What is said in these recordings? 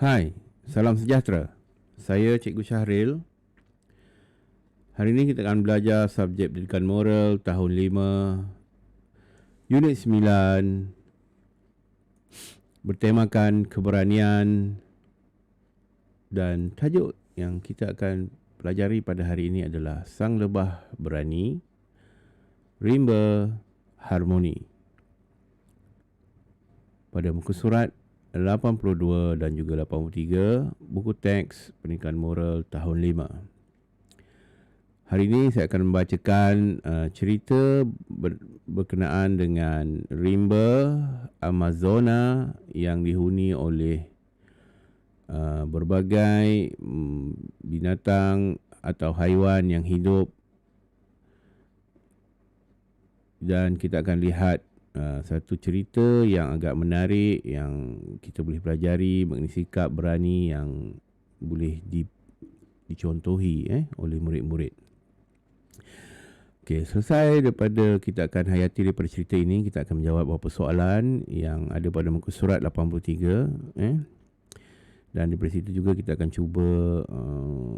Hai, salam sejahtera. Saya Cikgu Syahril. Hari ini kita akan belajar subjek pendidikan moral tahun 5, unit 9, bertemakan keberanian, dan tajuk yang kita akan pelajari pada hari ini adalah Sang Lebah Berani, Rimba Harmoni. Pada muka surat 82 dan juga 83, buku teks pendidikan moral tahun 5. Hari ini saya akan membacakan cerita berkenaan dengan rimba Amazona yang dihuni oleh berbagai binatang atau haiwan yang hidup, dan kita akan lihat satu cerita yang agak menarik yang kita boleh pelajari mengenai sikap berani yang boleh dicontohi oleh murid-murid. Okey, selesai daripada kita akan hayati daripada cerita ini, kita akan menjawab beberapa soalan yang ada pada muka surat 83. Dan daripada situ juga kita akan cuba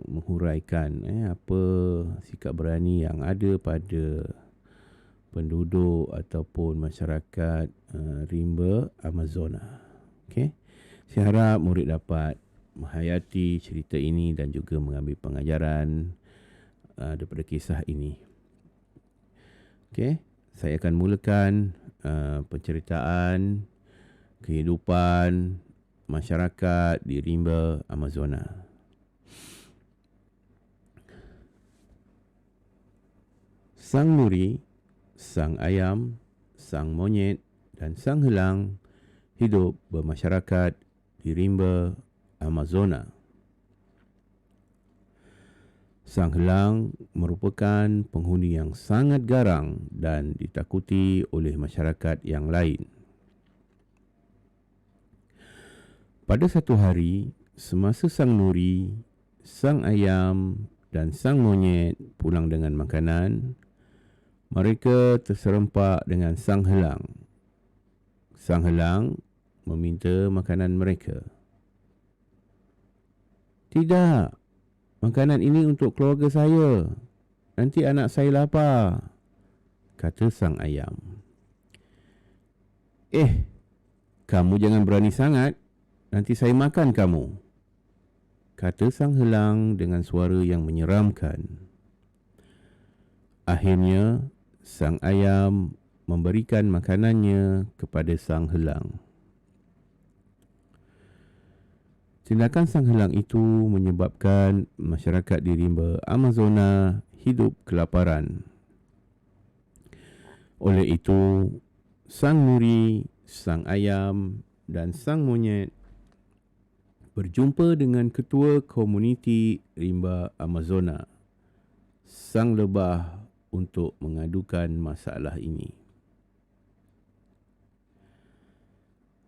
menghuraikan apa sikap berani yang ada pada penduduk ataupun masyarakat rimba Amazona. Okey. Saya harap murid dapat menghayati cerita ini dan juga mengambil pengajaran daripada kisah ini. Okey, saya akan mulakan penceritaan kehidupan masyarakat di rimba Amazona. Sang Nuri, sang ayam, sang monyet dan sang helang hidup bermasyarakat di rimba Amazona. Sang helang merupakan penghuni yang sangat garang dan ditakuti oleh masyarakat yang lain. Pada satu hari, semasa sang Nuri, sang ayam dan sang monyet pulang dengan makanan, mereka terserempak dengan sang helang. Sang helang meminta makanan mereka. "Tidak, makanan ini untuk keluarga saya. Nanti anak saya lapar," kata sang ayam. Kamu jangan berani sangat. Nanti saya makan kamu," kata sang helang dengan suara yang menyeramkan. Akhirnya, sang ayam memberikan makanannya kepada sang helang. Tindakan sang helang itu menyebabkan masyarakat di rimba Amazona hidup kelaparan. Oleh itu, sang Nuri, sang ayam dan sang monyet berjumpa dengan ketua komuniti rimba Amazona, sang lebah, untuk mengadukan masalah ini.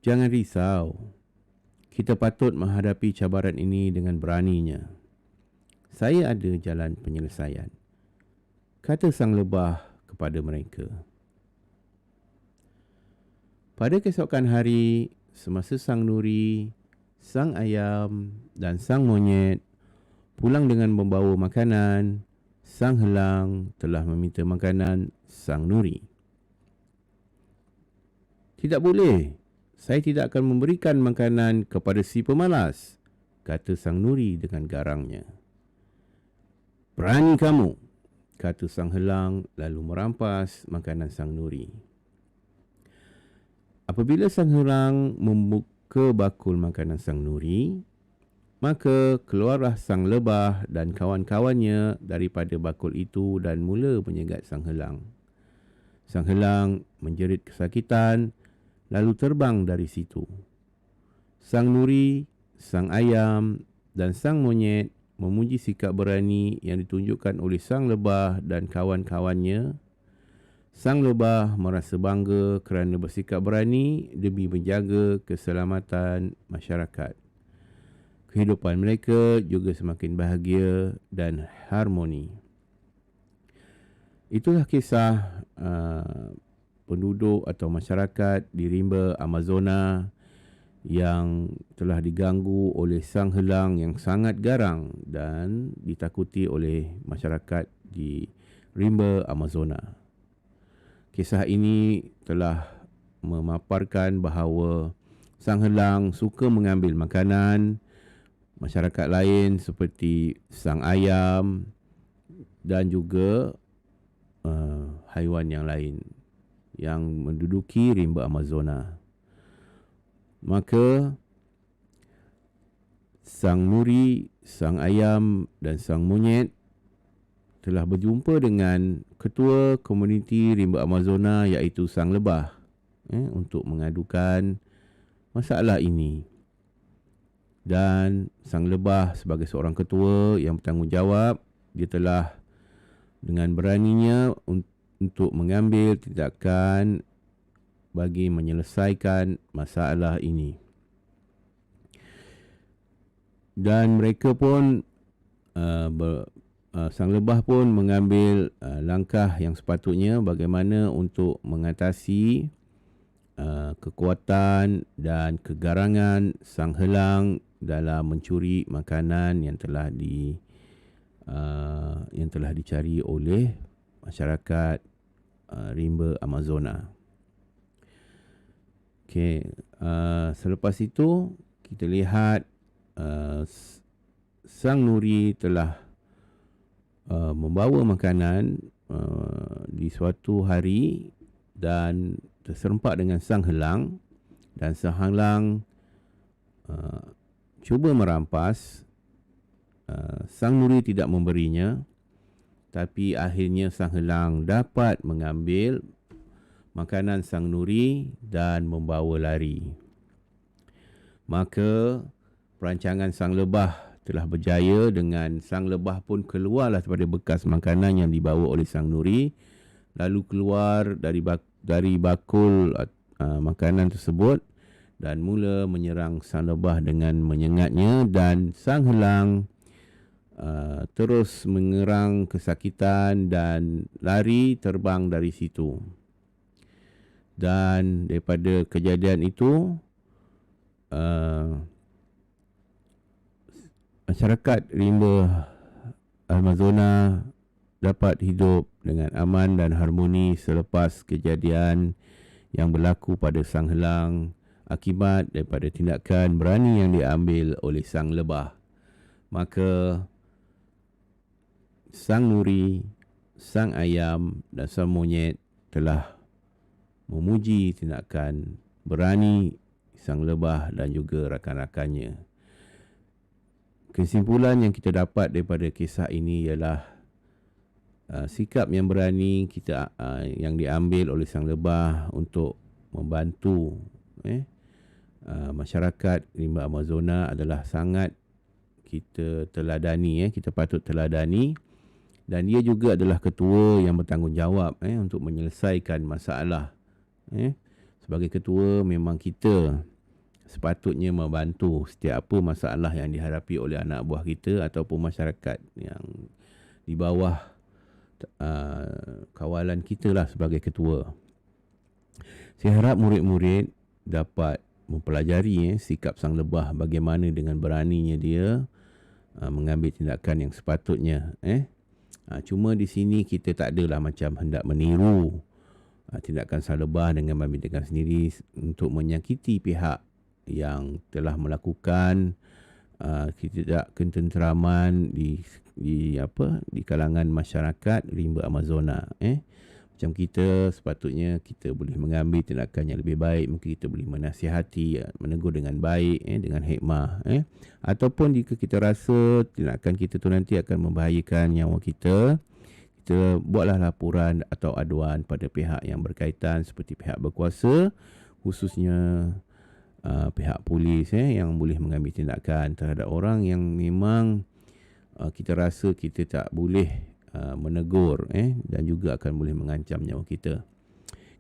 "Jangan risau. Kita patut menghadapi cabaran ini dengan beraninya. Saya ada jalan penyelesaian," kata sang lebah kepada mereka. Pada keesokan hari, semasa sang Nuri, sang ayam dan sang monyet pulang dengan membawa makanan, sang helang telah meminta makanan sang Nuri. "Tidak boleh. Saya tidak akan memberikan makanan kepada si pemalas," kata sang Nuri dengan garangnya. "Berani kamu," kata sang helang lalu merampas makanan sang Nuri. Apabila sang helang membuka bakul makanan sang Nuri, maka keluarlah sang lebah dan kawan-kawannya daripada bakul itu dan mula menyegat sang helang. Sang helang menjerit kesakitan lalu terbang dari situ. Sang Nuri, sang ayam dan sang monyet memuji sikap berani yang ditunjukkan oleh sang lebah dan kawan-kawannya. Sang lebah merasa bangga kerana bersikap berani demi menjaga keselamatan masyarakat. Kehidupan mereka juga semakin bahagia dan harmoni. Itulah kisah penduduk atau masyarakat di rimba Amazona yang telah diganggu oleh sang helang yang sangat garang dan ditakuti oleh masyarakat di rimba Amazona. Kisah ini telah memaparkan bahawa sang helang suka mengambil makanan masyarakat lain seperti sang ayam dan juga haiwan yang lain yang menduduki rimba Amazona. Maka sang nuri, sang ayam dan sang monyet telah berjumpa dengan ketua komuniti rimba Amazona iaitu sang lebah untuk mengadukan masalah ini. Dan sang lebah sebagai seorang ketua yang bertanggungjawab, dia telah dengan beraninya untuk mengambil tindakan bagi menyelesaikan masalah ini. Dan mereka pun sang lebah pun mengambil langkah yang sepatutnya bagaimana untuk mengatasi kekuatan dan kegarangan sang helang dalam mencuri makanan yang telah dicari oleh masyarakat rimba Amazona. Okey, selepas itu kita lihat sang nuri telah membawa makanan di suatu hari dan terserempak dengan sang helang, dan sang helang cuba merampas. Sang nuri tidak memberinya, tapi akhirnya sang helang dapat mengambil makanan sang nuri dan membawa lari. Maka perancangan sang lebah telah berjaya dengan sang lebah pun keluarlah daripada bekas makanan yang dibawa oleh sang nuri, lalu keluar dari bakul makanan tersebut dan mula menyerang sang lebah dengan menyengatnya, dan sang helang terus mengerang kesakitan dan lari terbang dari situ. Dan daripada kejadian itu masyarakat rimba Amazona dapat hidup dengan aman dan harmoni selepas kejadian yang berlaku pada sang helang akibat daripada tindakan berani yang diambil oleh sang lebah. Maka sang nuri, sang ayam dan sang monyet telah memuji tindakan berani sang lebah dan juga rakan-rakannya. Kesimpulan yang kita dapat daripada kisah ini ialah sikap yang berani yang diambil oleh sang lebah untuk membantu masyarakat rimba Amazona adalah sangat kita teladani, kita patut teladani. Dan dia juga adalah ketua yang bertanggungjawab untuk menyelesaikan masalah. Sebagai ketua memang kita sepatutnya membantu setiap apa masalah yang dihadapi oleh anak buah kita ataupun masyarakat yang di bawah kawalan kita lah sebagai ketua. Saya harap murid-murid dapat mempelajari sikap sang lebah, bagaimana dengan beraninya dia mengambil tindakan yang sepatutnya. Cuma di sini kita tak adalah macam hendak meniru tindakan sang lebah dengan mengambil tindakan sendiri untuk menyakiti pihak yang telah melakukan tidak ketenteraman di kalangan masyarakat rimba Amazona. Macam kita sepatutnya kita boleh mengambil tindakan yang lebih baik. Mungkin kita boleh menasihati, menegur dengan baik, dengan hikmah. Ataupun jika kita rasa tindakan kita tu nanti akan membahayakan nyawa kita, kita buatlah laporan atau aduan pada pihak yang berkaitan seperti pihak berkuasa, khususnya pihak polis yang boleh mengambil tindakan terhadap orang yang memang kita rasa kita tak boleh menegur dan juga akan boleh mengancam nyawa kita.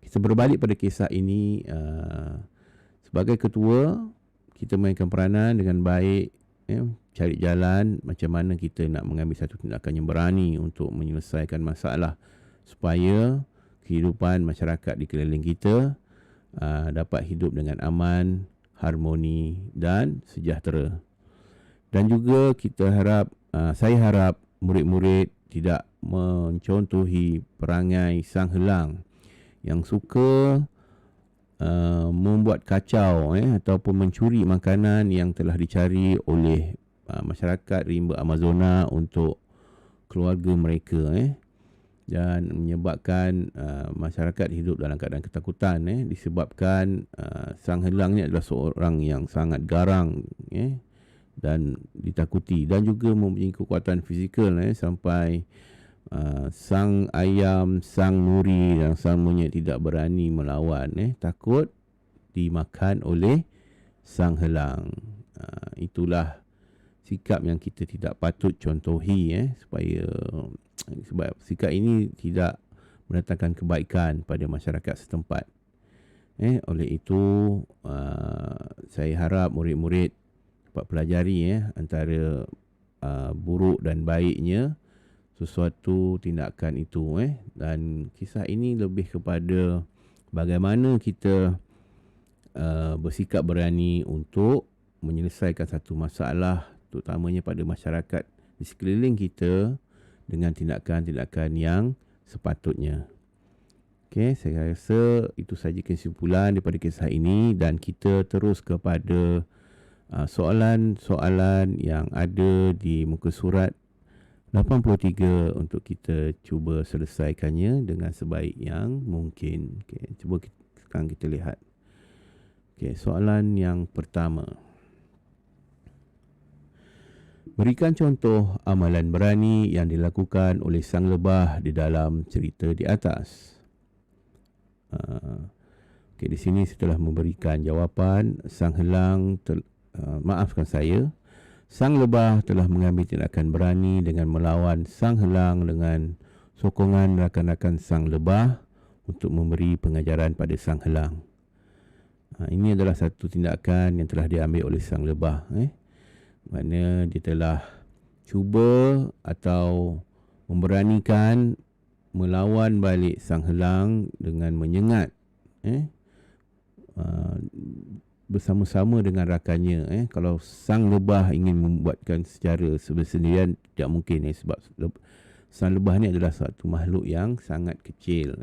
Kita berbalik pada kisah ini, sebagai ketua kita mainkan peranan dengan baik, cari jalan macam mana kita nak mengambil satu tindakan yang berani untuk menyelesaikan masalah supaya kehidupan masyarakat di keliling kita dapat hidup dengan aman, harmoni dan sejahtera. Dan juga saya harap murid-murid tidak mencontohi perangai sang helang yang suka membuat kacau ataupun mencuri makanan yang telah dicari oleh masyarakat rimba Amazona untuk keluarga mereka dan menyebabkan masyarakat hidup dalam keadaan ketakutan disebabkan sang helang ni adalah seorang yang sangat garang dan ditakuti dan juga mempunyai kekuatan fizikal sampai sang ayam, sang nuri dan sang monyet tidak berani melawan takut dimakan oleh sang helang. Itulah sikap yang kita tidak patut contohi sebab sikap ini tidak mendatangkan kebaikan pada masyarakat setempat. Oleh itu saya harap murid-murid dapat pelajari antara buruk dan baiknya sesuatu tindakan itu dan kisah ini lebih kepada bagaimana kita bersikap berani untuk menyelesaikan satu masalah terutamanya pada masyarakat di sekeliling kita dengan tindakan-tindakan yang sepatutnya. Okey, saya rasa itu sahaja kesimpulan daripada kisah ini dan kita terus kepada soalan-soalan yang ada di muka surat 83 untuk kita cuba selesaikannya dengan sebaik yang mungkin. Okay, sekarang kita lihat. Okay, soalan yang pertama. Berikan contoh amalan berani yang dilakukan oleh sang lebah di dalam cerita di atas. Okay, di sini setelah memberikan jawapan, sang helang maafkan saya. Sang lebah telah mengambil tindakan berani dengan melawan sang helang dengan sokongan rakan-rakan sang lebah untuk memberi pengajaran pada sang helang. Ini adalah satu tindakan yang telah diambil oleh sang lebah. Maknanya dia telah cuba atau memberanikan melawan balik sang helang dengan menyengat bersama-sama dengan rakannya. Kalau sang lebah ingin membuatkan secara sendirian tidak mungkin sebab sang lebah ni adalah satu makhluk yang sangat kecil.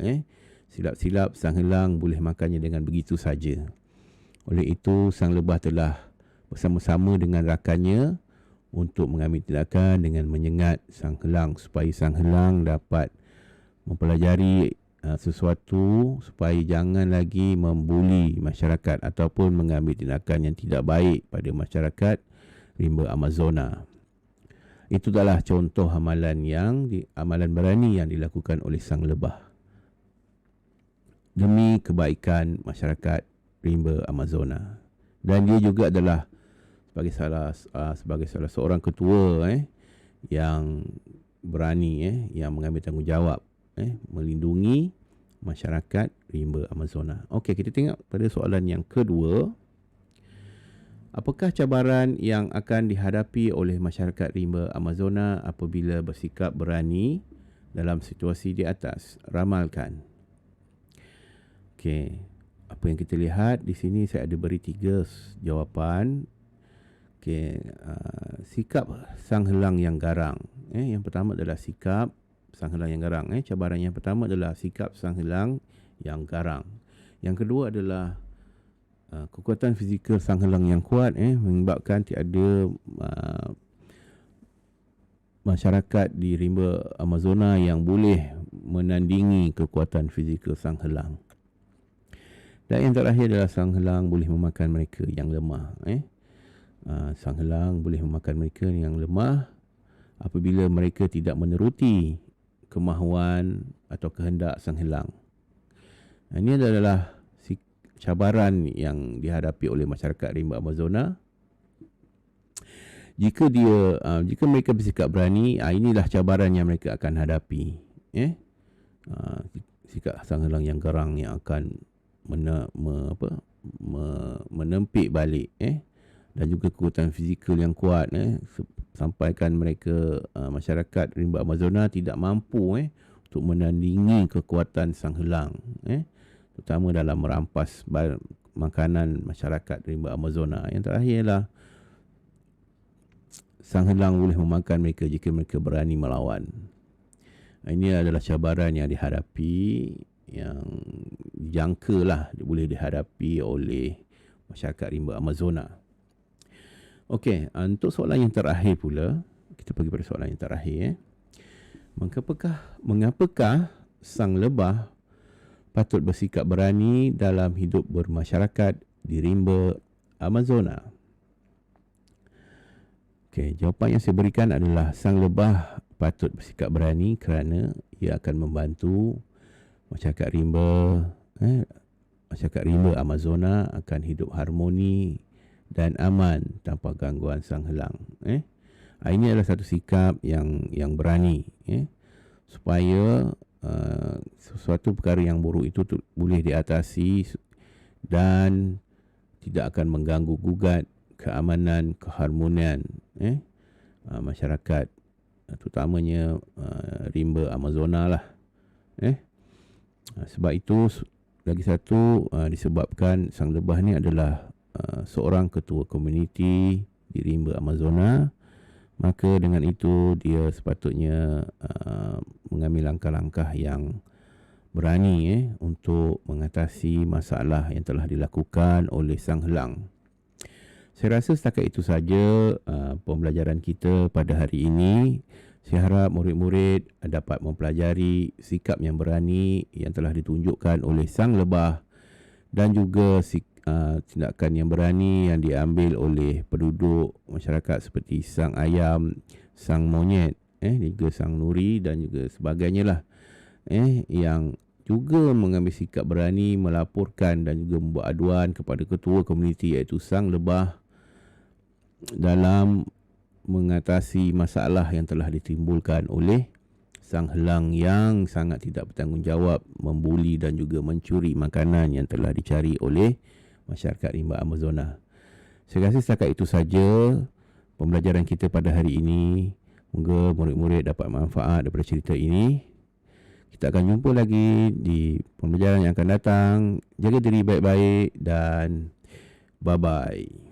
Silap-silap sang helang boleh makannya dengan begitu saja. Oleh itu sang lebah telah bersama-sama dengan rakannya untuk mengambil tindakan dengan menyengat sang helang supaya sang helang dapat mempelajari sesuatu supaya jangan lagi membuli masyarakat ataupun mengambil tindakan yang tidak baik pada masyarakat rimba Amazona. Itu adalah contoh amalan berani yang dilakukan oleh sang lebah demi kebaikan masyarakat rimba Amazona. Dan dia juga adalah sebagai salah seorang ketua yang berani yang mengambil tanggungjawab melindungi masyarakat rimba Amazona. Okey, kita tengok pada soalan yang kedua. Apakah cabaran yang akan dihadapi oleh masyarakat rimba Amazona apabila bersikap berani dalam situasi di atas? Ramalkan. Okey, apa yang kita lihat di sini saya ada beri 3 jawapan. Okey, sikap sang helang yang garang. Yang pertama adalah sikap sang helang yang garang. Cabaran yang pertama adalah sikap sang helang yang garang. Yang kedua adalah kekuatan fizikal sang helang yang kuat menyebabkan tiada masyarakat di rimba Amazona yang boleh menandingi kekuatan fizikal sang helang. Dan yang terakhir adalah sang helang boleh memakan mereka yang lemah. Sang helang boleh memakan mereka yang lemah apabila mereka tidak meneruti kemahuan atau kehendak sang helang. Ini adalah cabaran yang dihadapi oleh masyarakat rimba Amazona. Jika mereka bersikap berani, inilah cabaran yang mereka akan hadapi. Sikap sang helang yang garang yang akan menempik balik dan juga kekuatan fizikal yang kuat sampaikan mereka masyarakat rimba Amazona tidak mampu untuk menandingi kekuatan sang helang terutama dalam merampas makanan masyarakat rimba Amazona. Yang terakhir ialah sang helang boleh memakan mereka jika mereka berani melawan. Ini adalah cabaran yang dihadapi, yang jangkalah boleh dihadapi oleh masyarakat rimba Amazona. Okey, untuk soalan yang terakhir pula, kita pergi pada soalan yang terakhir. Mengapakah sang lebah patut bersikap berani dalam hidup bermasyarakat di rimba Amazona? Okey, jawapan yang saya berikan adalah sang lebah patut bersikap berani kerana ia akan membantu masyarakat rimba Amazona akan hidup harmoni dan aman tanpa gangguan sang helang. Ini adalah satu sikap yang berani, supaya sesuatu perkara yang buruk itu boleh diatasi dan tidak akan mengganggu gugat keamanan, keharmonian masyarakat, terutamanya rimba Amazona lah. Sebab itu lagi satu, disebabkan sang lebah ni adalah seorang ketua komuniti di rimba Amazona, maka dengan itu dia sepatutnya mengambil langkah-langkah yang berani untuk mengatasi masalah yang telah dilakukan oleh sang helang. Saya rasa setakat itu saja pembelajaran kita pada hari ini. Saya harap murid-murid dapat mempelajari sikap yang berani yang telah ditunjukkan oleh sang lebah dan juga tindakan yang berani yang diambil oleh penduduk masyarakat seperti sang ayam, sang monyet, juga sang nuri dan juga sebagainya lah, yang juga mengambil sikap berani melaporkan dan juga membuat aduan kepada ketua komuniti iaitu sang lebah dalam mengatasi masalah yang telah ditimbulkan oleh sang helang yang sangat tidak bertanggungjawab membuli dan juga mencuri makanan yang telah dicari oleh masyarakat rimba Amazona. Saya rasa setakat itu saja pembelajaran kita pada hari ini. Moga murid-murid dapat manfaat daripada cerita ini. Kita akan jumpa lagi di pembelajaran yang akan datang. Jaga diri baik-baik dan bye-bye.